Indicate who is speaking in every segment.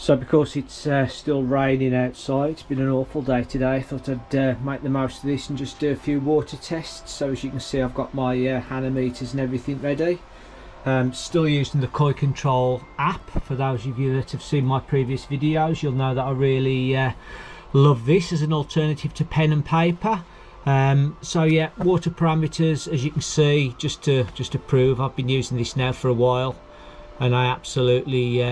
Speaker 1: So because it's still raining outside, it's been an awful day today, I thought I'd make the most of this and just do a few water tests. So as you can see, I've got my hanometers and everything ready. Still using the Koi Control app. For those of you that have seen my previous videos, you'll know that I really love this as an alternative to pen and paper. So yeah, water parameters, as you can see, just to prove, I've been using this now for a while and I absolutely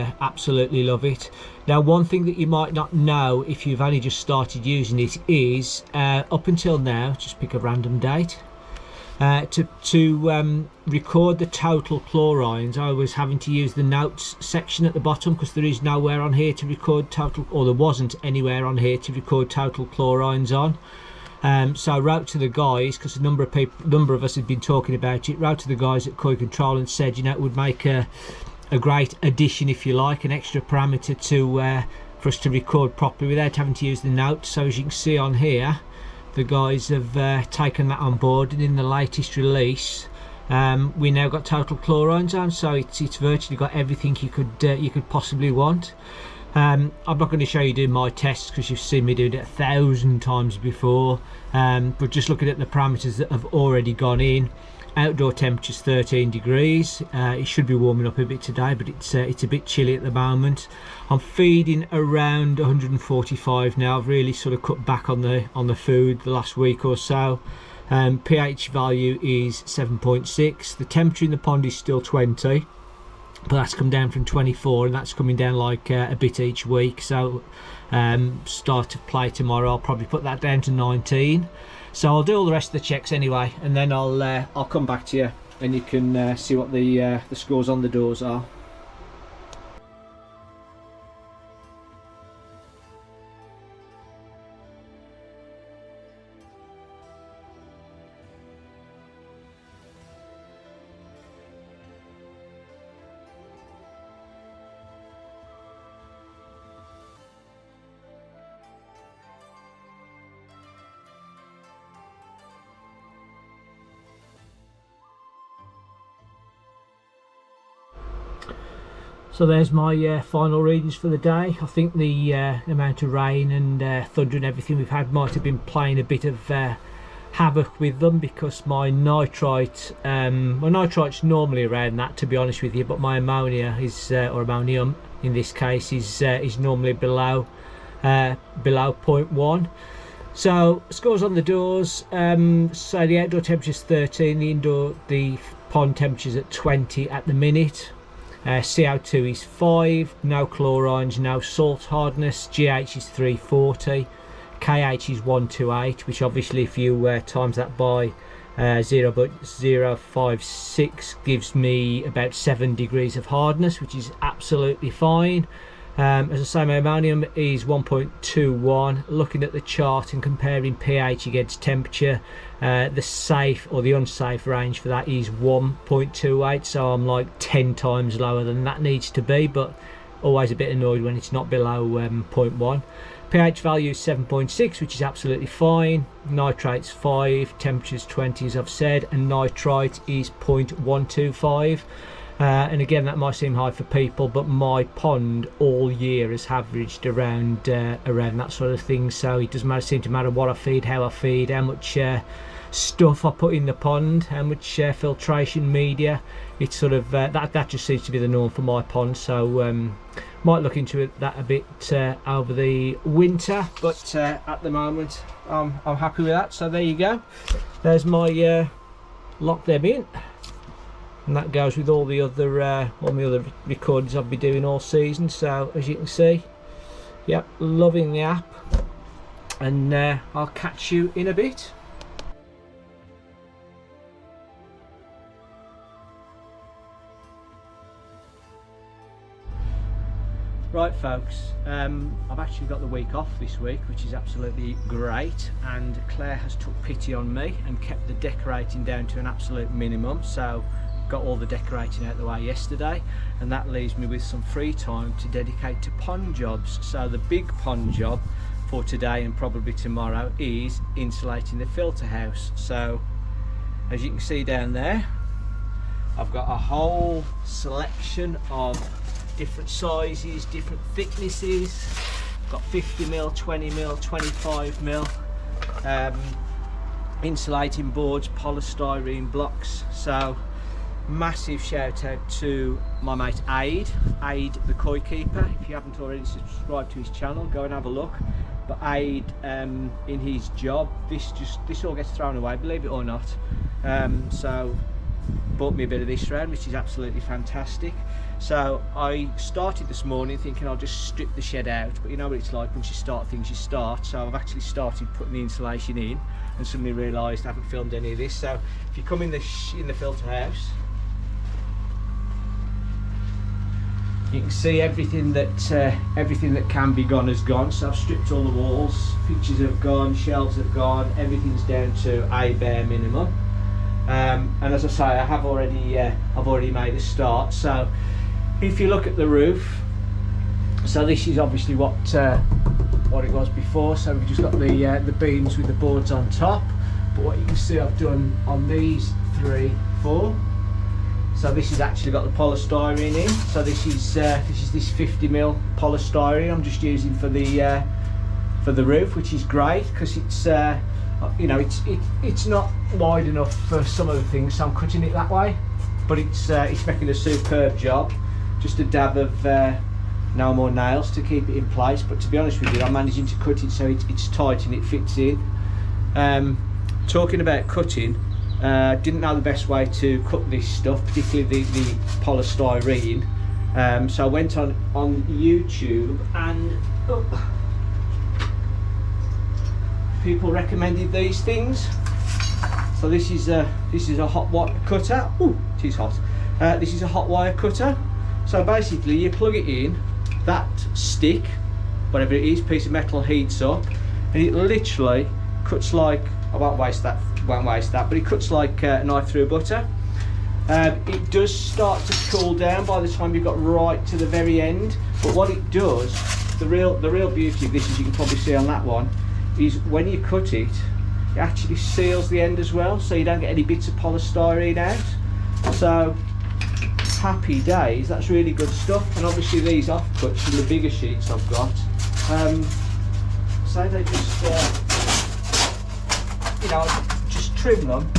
Speaker 1: love it. Now, one thing that you might not know if you've only just started using it is up until now, just pick a random date, to record the total chlorines, I was having to use the notes section at the bottom because there is nowhere on here to record total, or there wasn't anywhere on here to record total chlorines on. So I wrote to the guys, because a number of us had been talking about it, wrote to the guys at Koi Control and said, you know, it would make a great addition, if you like, an extra parameter to for us to record properly without having to use the notes. So as you can see on here, the guys have taken that on board, and in the latest release we now got total chlorines on, so it's virtually got everything you could possibly want. I'm not going to show you doing my tests because you've seen me doing it 1,000 times before, but just looking at the parameters that have already gone in. Outdoor temperature's 13 degrees. It should be warming up a bit today, but it's a bit chilly at the moment. I'm feeding around 145 now. I've really sort of cut back on the food the last week or so. pH value is 7.6. The temperature in the pond is still 20, but that's come down from 24, and that's coming down like a bit each week. So start of play tomorrow, I'll probably put that down to 19. So I'll do all the rest of the checks anyway, and then I'll come back to you and you can see what the scores on the doors are. So there's my final readings for the day. I think the amount of rain and thunder and everything we've had might have been playing a bit of havoc with them, because my nitrite, my nitrite's normally around that, to be honest with you, but my ammonia is, or ammonium in this case, is normally below 0.1. So scores on the doors, so the outdoor temperature's 13, the pond temperature's at 20 at the minute. CO2 is 5, no chlorines, no salt hardness. GH is 340, KH is 128, which obviously if you times that by 0.056 gives me about 7 degrees of hardness, which is absolutely fine. As I say, my ammonium is 1.21. Looking at the chart and comparing pH against temperature, the safe or the unsafe range for that is 1.28, so I'm like 10 times lower than that needs to be, but always a bit annoyed when it's not below 0.1. pH value is 7.6, which is absolutely fine. Nitrate's 5, temperature's 20 as I've said, and nitrite is 0.125. And again, that might seem high for people, but my pond all year has averaged around that sort of thing. So it doesn't seem to matter what I feed, how I feed, how much stuff I put in the pond, how much filtration media. It's sort of that just seems to be the norm for my pond. So might look into that a bit over the winter, but at the moment I'm happy with that. So there you go. There's my lock them in. And that goes with all the other recordings I'll be doing all season. So as you can see, yep, loving the app, and I'll catch you in a bit. Right folks, I've actually got the week off this week, which is absolutely great, and Claire has took pity on me and kept the decorating down to an absolute minimum. So got all the decorating out the way yesterday, and that leaves me with some free time to dedicate to pond jobs. So the big pond job for today and probably tomorrow is insulating the filter house. So as you can see down there, I've got a whole selection of different sizes, different thicknesses. Got 50mm, 20mm, 25mm, insulating boards, polystyrene blocks. So massive shout out to my mate Aid the Koi Keeper. If you haven't already subscribed to his channel, go and have a look. But Aid, in his job, this all gets thrown away, believe it or not. So bought me a bit of this round, which is absolutely fantastic. So I started this morning thinking I'll just strip the shed out, but you know what it's like, once you start things you start. So I've actually started putting the insulation in and suddenly realised I haven't filmed any of this. So if you come in the filter house, you can see everything that can be gone has gone. So I've stripped all the walls, fixtures have gone, shelves have gone, everything's down to a bare minimum. And as I say, I've already made a start. So if you look at the roof, so this is obviously what it was before. So we've just got the beams with the boards on top. But what you can see I've done on these 3, 4. So this has actually got the polystyrene in. So this is this 50mm polystyrene I'm just using for the roof, which is great because it's you know, it's not wide enough for some of the things, so I'm cutting it that way. But it's making a superb job. Just a dab of no more nails to keep it in place. But to be honest with you, I'm managing to cut it so it's tight and it fits in. Talking about cutting, didn't know the best way to cut this stuff, particularly the polystyrene. So I went on YouTube and people recommended these things. So this is a hot wire cutter. Oh, it is hot. This is a hot wire cutter. So basically you plug it in, that stick, whatever it is, piece of metal heats up, and it literally cuts like, I won't waste that, but it cuts like a knife through butter. It does start to cool down by the time you've got right to the very end. But what it does, the real beauty of this, as you can probably see on that one, is when you cut it, it actually seals the end as well, so you don't get any bits of polystyrene out. So happy days, that's really good stuff. And obviously these offcuts from the bigger sheets I've got, so they just you know, just trim them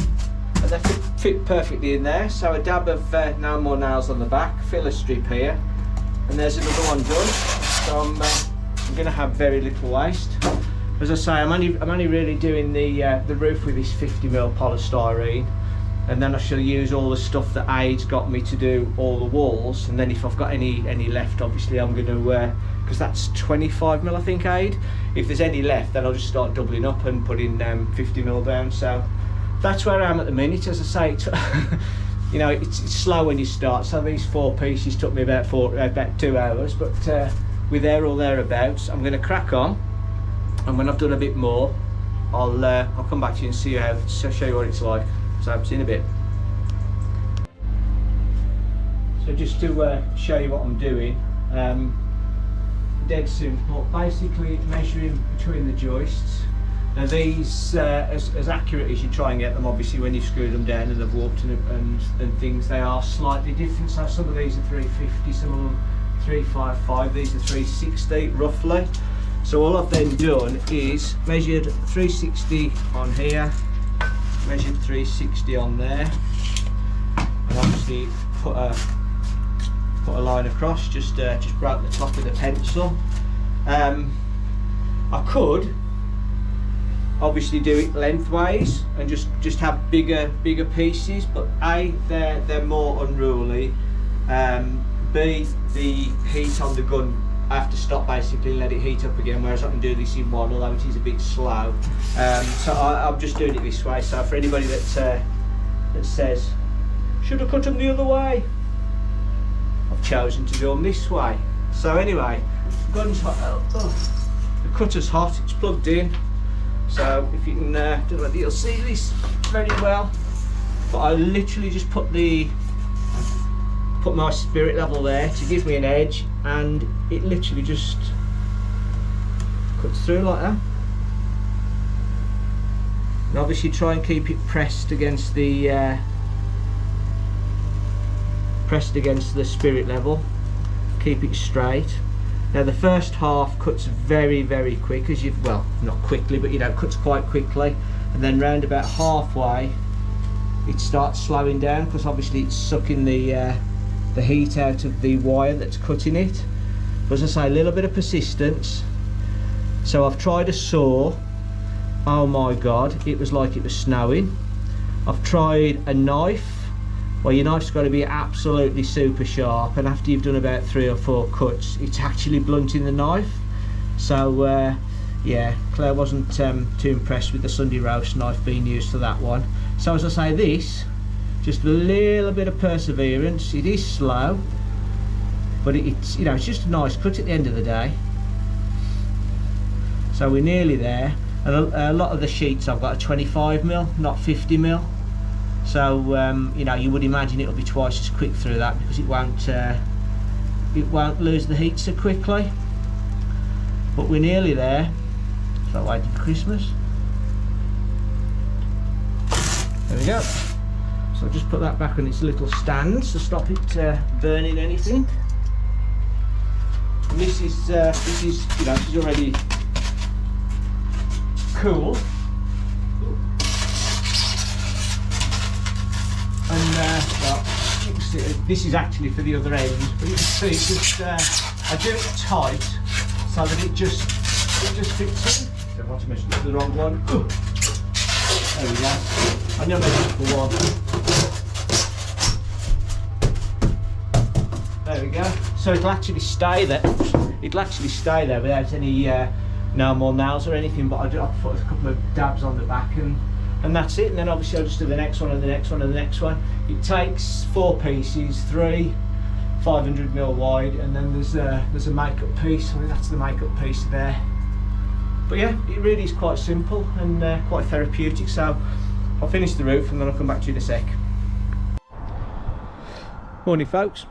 Speaker 1: and they fit perfectly in there. So a dab of no more nails on the back, filler strip here, and there's another one done. So I'm going to have very little waste. As I say, I'm only really doing the roof with this 50mm polystyrene, and then I shall use all the stuff that Aid's got me to do all the walls. And then if I've got any left, obviously I'm going to, because that's 25mm I think, Aid. If there's any left, then I'll just start doubling up and putting 50mm down. So that's where I am at the minute. As I say, you know, it's slow when you start. So these 4 pieces took me about 2 hours, but we're there or thereabouts. I'm going to crack on, and when I've done a bit more, I'll come back to you and show you what it's like. So I've seen a bit. So just to show you what I'm doing, dead simple. Basically measuring between the joists. Now these, as accurate as you try and get them, obviously when you've screwed them down and they've warped and things, they are slightly different. So some of these are 350, some of them 355, these are 360 roughly. So all I've then done is measured 360 on here, measured 360 on there, and obviously put a line across, just broke the top with a pencil. I could obviously do it lengthways and just have bigger pieces, but A, they're more unruly, B, the heat on the gun, I have to stop basically and let it heat up again, whereas I can do this in one, although it is a bit slow. So I'm just doing it this way. So for anybody that says, should have cut them the other way, I've chosen to do them this way. So anyway, the gun's hot, the cutter's hot, it's plugged in. So if you can, don't know whether you'll see this very well, but I literally just put my spirit level there to give me an edge, and it literally just cuts through like that. And obviously try and keep it pressed against the spirit level. keep it straight. Now the first half cuts very, very quick, as you've, well, not quickly, but you know, cuts quite quickly, and then round about halfway it starts slowing down, because obviously it's sucking the heat out of the wire that's cutting it. But as I say, a little bit of persistence. So I've tried a saw. Oh my god, it was like it was snowing. I've tried a knife. Well, your knife's got to be absolutely super sharp, and after you've done about 3 or 4 cuts, it's actually blunting the knife. So yeah, Claire wasn't too impressed with the Sunday roast knife being used for that one. So as I say, this, just a little bit of perseverance. It is slow, but it's, you know, it's just a nice cut at the end of the day. So we're nearly there, and a lot of the sheets I've got a 25mm, not 50mm. So you know, you would imagine it'll be twice as quick through that, because it won't lose the heat so quickly. But we're nearly there. It's like waiting for Christmas. There we go. So I'll just put that back on its little stands to stop it burning anything. And this is you know, this is already cool. And well, you can see this is actually for the other end, but you can see just I do it tight so that it just fits in. Don't want to measure the wrong one. Ooh. There we go. I know I measured for one. There we go. So it'll actually stay there. It'll actually stay there without any no more nails or anything. But I'll put a couple of dabs on the back, and that's it. And then obviously I'll just do the next one and the next one and the next one. It takes 4 pieces, 3 500mm wide, and then there's a makeup piece. I mean, that's the makeup piece there. But yeah, it really is quite simple and quite therapeutic. So I'll finish the roof and then I'll come back to you in a sec. Morning folks.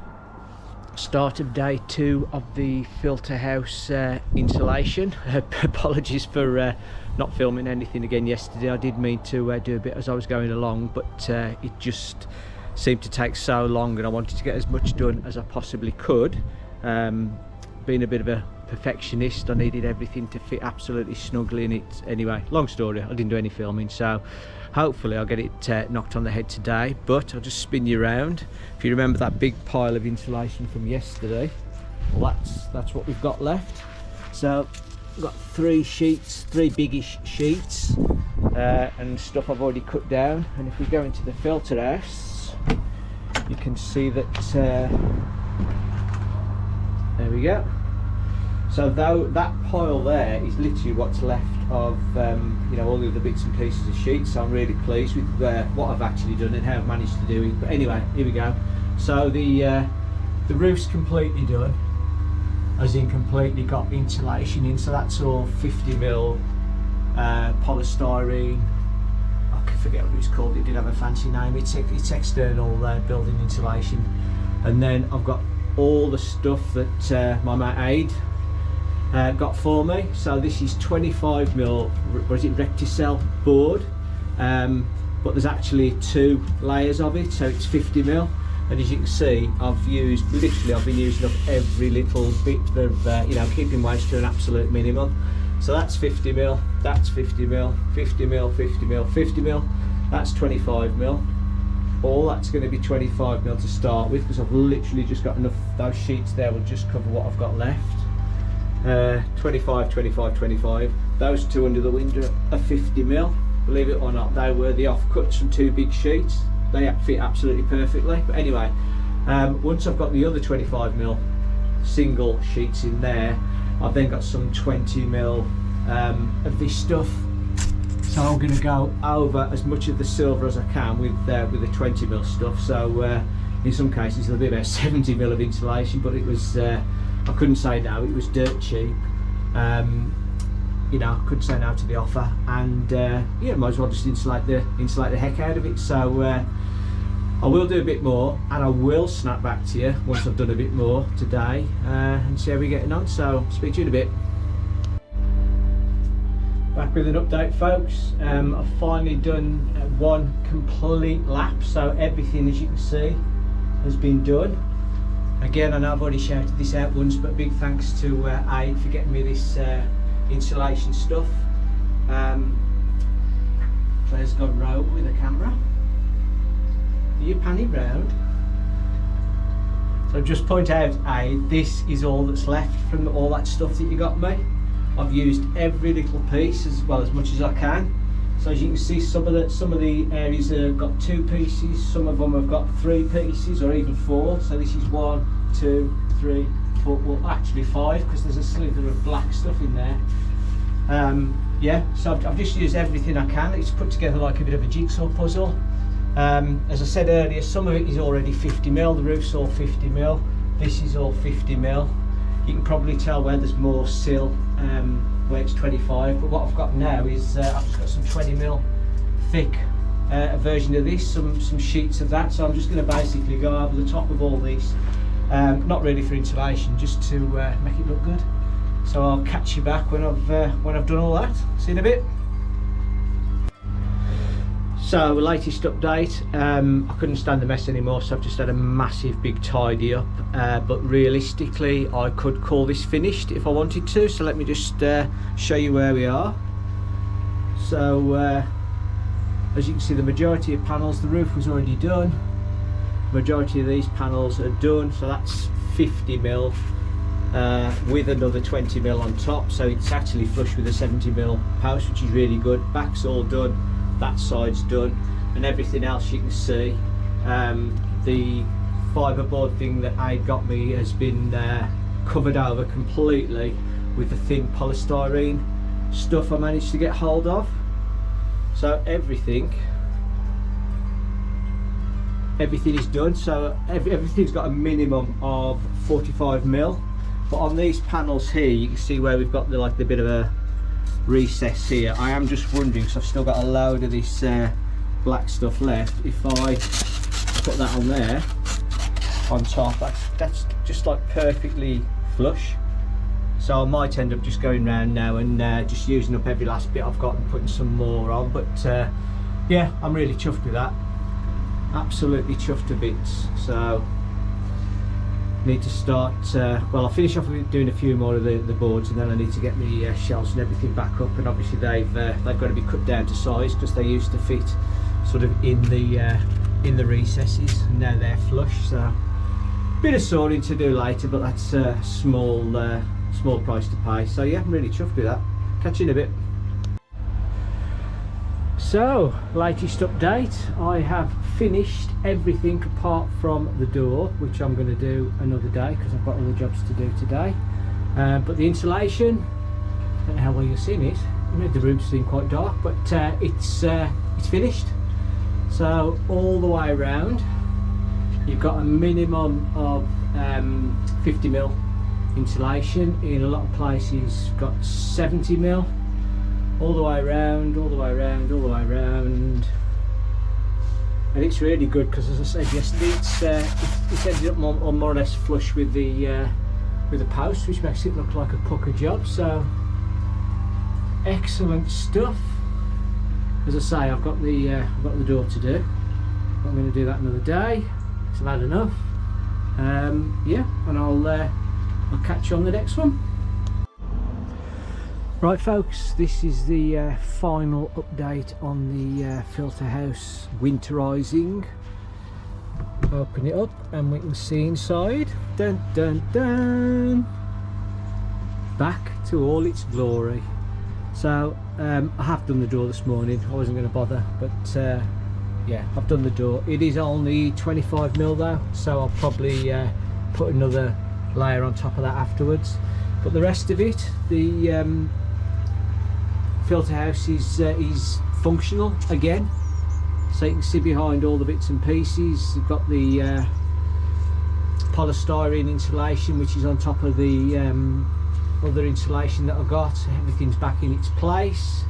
Speaker 1: Start of day 2 of the filter house insulation. Apologies for not filming anything again yesterday. I did mean to do a bit as I was going along, but it just seemed to take so long, and I wanted to get as much done as I possibly could. Being a bit of a perfectionist, I needed everything to fit absolutely snugly in it. Anyway, long story, I didn't do any filming, so hopefully I'll get it knocked on the head today. But I'll just spin you around. If you remember that big pile of insulation from yesterday, well, that's what we've got left. So we've got 3 sheets, 3 biggish sheets, and stuff I've already cut down. And if we go into the filter house, you can see that there we go. So though that pile there is literally what's left of you know, all the other bits and pieces of sheets. So I'm really pleased with what I've actually done and how I've managed to do it. But anyway, here we go. So the roof's completely done, as in completely got insulation in. So that's all 50mm polystyrene. I can forget what it was called. It did have a fancy name. It's external building insulation. And then I've got all the stuff that my mate Aid got for me. So this is 25mm, or is it Recticel board, but there's actually 2 layers of it, so it's 50mm. And as you can see, I've been using up every little bit of you know, keeping waste to an absolute minimum. So that's 50mm, that's 50mm, 50mm, 50mm, 50mm, that's 25mm. All that's going to be 25mm to start with, because I've literally just got enough. Those sheets there will just cover what I've got left. 25, 25, 25. Those 2 under the window are 50mm. Believe it or not, they were the offcuts from 2 big sheets. They fit absolutely perfectly. But anyway, once I've got the other 25mm single sheets in there, I've then got some 20mm of this stuff. So I'm going to go over as much of the silver as I can with the 20mm stuff. So in some cases it'll be about 70mm of insulation, but it was I couldn't say no. It was dirt cheap. You know, I couldn't say no to the offer, and yeah, might as well just insulate the heck out of it. So I will do a bit more, and I will snap back to you once I've done a bit more today and see how we're getting on. So speak to you in a bit. Back with an update, folks. I've finally done one complete lap, so everything, as you can see, has been done. Again, I know I've already shouted this out once, but big thanks to Aid for getting me this insulation stuff. Claire's gone rogue with the camera. Are you panning round? So just point out, Aid, this is all that's left from all that stuff that you got me. I've used every little piece as much as I can. So as you can see, some of the areas have got 2 pieces, some of them have got 3 pieces or even 4. So this is 1, 2, 3, 4, well actually 5, because there's a slither of black stuff in there. Yeah, so I've just used everything I can. It's put together like a bit of a jigsaw puzzle. As I said earlier, some of it is already 50mm, the roof's all 50mm, this is all 50mm. You can probably tell where there's more sill, where it's 25, but what I've got now is I've just got some 20mm thick version of this, some sheets of that, so I'm just going to basically go over the top of all these, not really for insulation, just to make it look good. So I'll catch you back when I've done all that. See you in a bit. So latest update, I couldn't stand the mess anymore, so I've just had a massive big tidy up, but realistically I could call this finished if I wanted to, so let me just show you where we are. So as you can see, the majority of panels, the roof was already done, majority of these panels are done, so that's 50mm with another 20mm on top, so it's actually flush with a 70mm post, which is really good. Back's all done, that side's done, and everything else you can see, the fiberboard thing that I got me has been covered over completely with the thin polystyrene stuff I managed to get hold of. So everything is done, so everything's got a minimum of 45mm, but on these panels here you can see where we've got the bit of a recess here. I am just wondering, because I've still got a load of this black stuff left, if I put that on there on top, that's just like perfectly flush. So I might end up just going round now and just using up every last bit I've got and putting some more on, but yeah, I'm really chuffed with that, absolutely chuffed to bits. So need to start, well, I'll finish off with doing a few more of the boards, and then I need to get the shelves and everything back up, and obviously they've got to be cut down to size because they used to fit sort of in the recesses, and now they're flush, so bit of sawing to do later, but that's a small price to pay. So yeah, I'm really chuffed with that. Catch you in a bit. So, latest update, I have finished everything apart from the door, which I'm going to do another day because I've got other jobs to do today. But the insulation, I don't know how well you've seen it, the room's been quite dark, but it's finished. So all the way around you've got a minimum of 50mm insulation, in a lot of places got 70mm. All the way around, all the way around, all the way around, and it's really good because, as I said yesterday, it's ended up more or less flush with the post, which makes it look like a pucker job. So excellent stuff. As I say, I've got the door to do. I'm going to do that another day. It's about enough. Yeah, and I'll catch you on the next one. Right folks, this is the final update on the filter house winterizing. Open it up and we can see inside. Dun dun dun! Back to all its glory. So I have done the door this morning. I wasn't going to bother, but yeah, I've done the door. It is only 25mm though, so I'll probably put another layer on top of that afterwards. But the rest of it, the filter house is functional again, so you can see behind all the bits and pieces. You've got the polystyrene insulation, which is on top of the other insulation that I got. Everything's back in its place.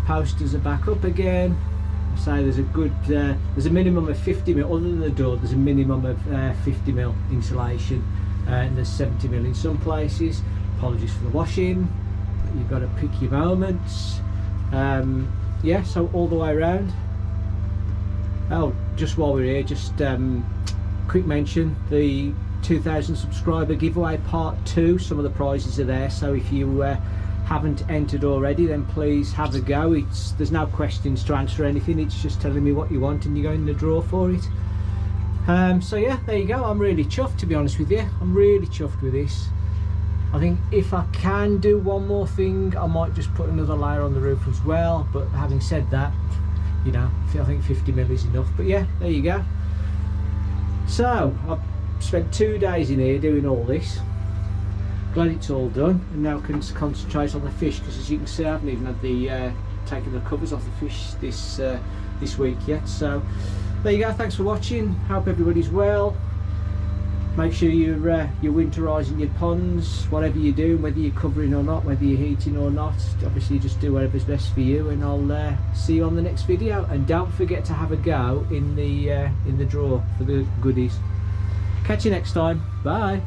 Speaker 1: Posters are back up again. So there's a good there's a minimum of 50mm, other than the door there's a minimum of 50mm insulation, and there's 70mm in some places. Apologies for the washing, you've got to pick your moments. Yeah, so all the way around. Oh, just while we're here, just quick mention, the 2,000 subscriber giveaway part 2. Some of the prizes are there, so if you haven't entered already, then please have a go. There's no questions to answer or anything, it's just telling me what you want and you're going in the draw for it. So yeah, there you go. I'm really chuffed, to be honest with you. I'm really chuffed with this. I think if I can do one more thing, I might just put another layer on the roof as well, but having said that, you know, I think 50mm is enough. But yeah, there you go. So I've spent 2 days in here doing all this. Glad it's all done, and now I can concentrate on the fish, because as you can see, I haven't even had the taken the covers off the fish this week yet. So there you go. Thanks for watching. Hope everybody's well. Make sure you're winterising your ponds, whatever you're doing, whether you're covering or not, whether you're heating or not. Obviously just do whatever's best for you, and I'll see you on the next video. And don't forget to have a go in the draw for the goodies. Catch you next time. Bye.